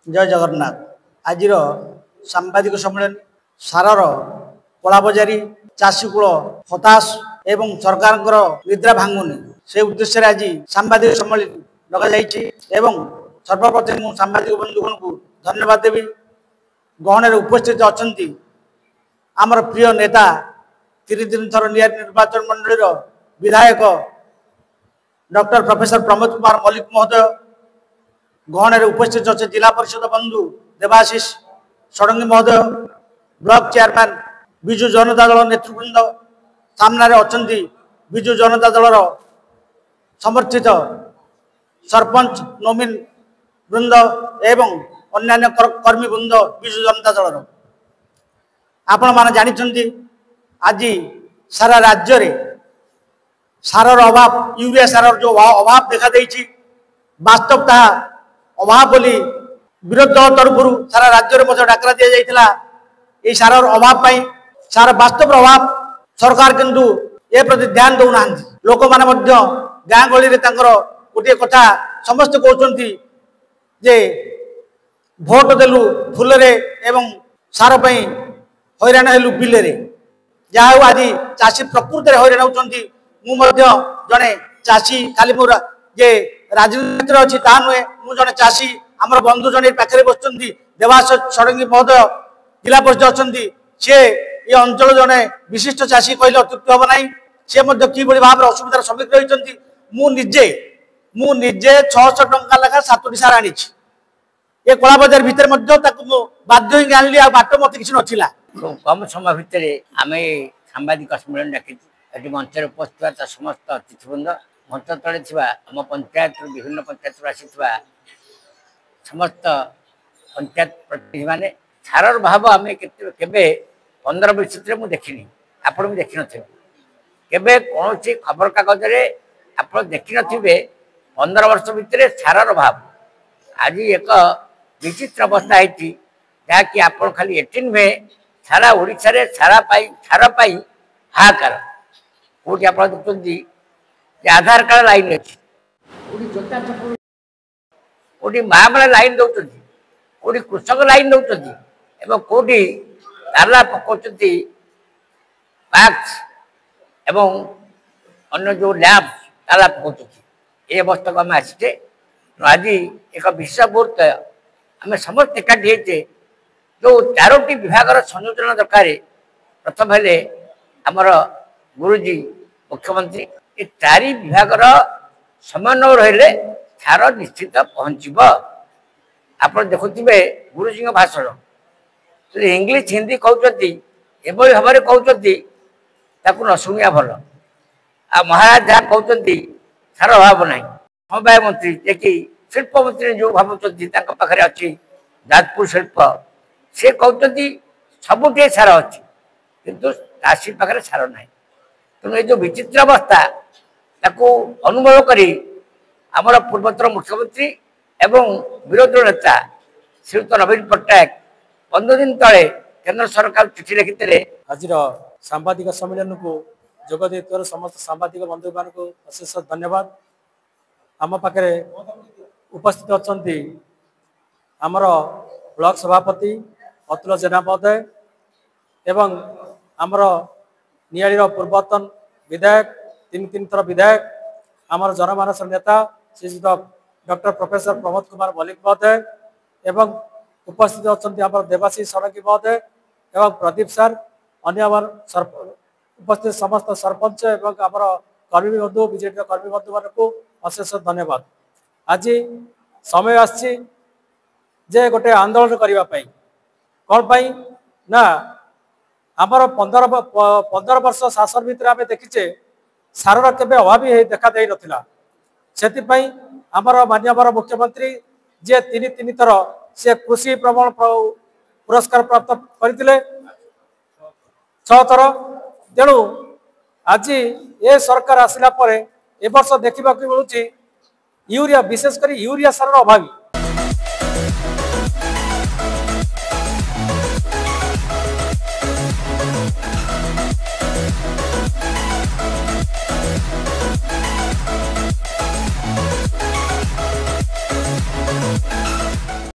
जय जगन्नाथ। आज सांबादिक सम्मेलन सारर कलाबजारी चाषी कूल हताश एवं सरकार निद्रा भांगुनी से उद्देश्य आज सांबादिक सम्मेलन लगा सर्वप्रथम मुझे सांबादिक बंधुगण को धन्यवाद देवी। गहन उपस्थित अच्छा आमर प्रिय नेता 3 थर निर्वाचन मंडल विधायक डॉक्टर प्रोफेसर प्रमोद कुमार मल्लिक महोदय, गहन उपस्थित अच्छे जिला परिषद बंधु देवाशीष षडंगी महोदय, ब्लॉक चेयरमैन विजु जनता दल नेतृवृंद, सामने अच्छा विजु जनता दल समर्थित सरपंच नोमिन वृंद एवं अन्य कर्मी वृंद विजु जनता दल आपण मैंने जानते आज सारा राज्य रे सारर अभाव यूरिया सारर जो अभाव देखा देछि वास्तवता अभाव बोली विरोध दल तरफ सारा राज्य में डाकरा दि जाइथिला ए सारर अभाव पाई सारा वास्तव अभाव सरकार किंतु ए प्रति ध्यान दौना लोक माने गाँ गली रे गोटे कथा समस्त कहते जे भोट देलु फुल रे एवं सार पाई हैरान हेलु बिले रे जहाँ आज चाषी प्रकृत हैरान होती जड़े चाषी खाली मोर जे राजनीति अच्छी ता नुहे मु जड़े चाषी आमर बंधु जड़े पाखे बस देवाश षडंगी महोदय जिला परिषद अच्छा सी ये अंचल जड़े विशिष्ट चाषी कहले अत्युक्ति हम ना सी कि भाव असुविधार सम्मुखीन होती मु निजे 600 टंका लेखा 7टी सार आनी ये कला बजार भितर बाध्य ही आनली आ बाट मत किसी नाला कम समय भितर आम सांबादिक सम्मेलन डाकी मंच उपस्थित समस्त अतिथिवृंद मंच तले आम पंचायत विभिन्न पंचायत आसी समस्त पंचायत प्रतिनिधि मैंने सारर भाव आम के 15-20 मुझे देखनी आपण भी देखी नबे कौन खबर कागज आप देखी थे 15 वर्ष भितर सारर भाव आज एक विचित्र अवस्था है जहाँकि आप खाली एटी नुहे सारा ओडिशा रे सार पाई हाहाकार कौटी आप देखते आधार कार्ड लाइन अच्छी जोता चक्र कौटी माँ मैंने लाइन दौरान कौटी कृषक लाइन दौरान कौटी ताला पकाउं पाक्स एवं अन्य जो लैब ताला पकाउं ये अवस्था को आम आसीचे आज एक विशेष मुहूर्त आम समस्त एकाठी होते जो 4टी विभाग संयोजन दरकार प्रथम हेले आमर गुरुजी मुख्यमंत्री ये 4 विभाग समन्वय रहिले सार निश्चित पहुँचब। आप देखुवे गुरुजी भाषण इंग्लिश हिंदी कहते एभली भाव में कहते न शुणिया भल आ महाराज जहाँ कहते सार अभाव ना समवाय मंत्री जे कि शिल्प मंत्री जो भावुँच पाखे अच्छी जाजपुर शिल्प से कहते सबुटे सार अच्छी किंतु चाषी पाखे सार ना तेणु ये जो विचित्र अवस्था अनुभव करी आमर पूर्वतर मुख्यमंत्री एवं विरोधी नेता श्रीयुक्त नवीन पट्टनायक 15 दिन तले केंद्र सरकार चिठी लिखिते आज सांबादिक सम्मेलन को जोग देवर समस्त सांबादिक बंधु मान को अशेष धन्यवाद। आम पाखे उपस्थित अच्छा आमर ब्लॉक सभापति अतुल जेना महोदय एवं आमर नियाड़ी पूर्वतन विधायक 3 थर विधायक आमर जनमानस नेता श्रीयुत डॉक्टर प्रोफेसर प्रमोद कुमार मल्लिक महोदय एवं उपस्थित अच्छा आम देवाशीष षडंगी महोदय एवं प्रदीप सार अन्य उपस्थित समस्त सरपंच एवं आमर कर्मी बंधु बीजेपी कर्मी बंधु मान को अशेष धन्यवाद। आज समय आसी जे गोटे आंदोलन करने कौन पाई ना आमर 15 वर्ष शासन भितर आम देखीचे सारर केबे अभावी देखा दे नथिला से आमर माननीय मुख्यमंत्री जे 3 थर से कृषि प्रमाण पुरस्कार प्राप्त करते 6 थर तेणु आज ये सरकार आसला ए वर्ष देखा मिलूँ यूरिया विशेषकर यूरिया सार अभावी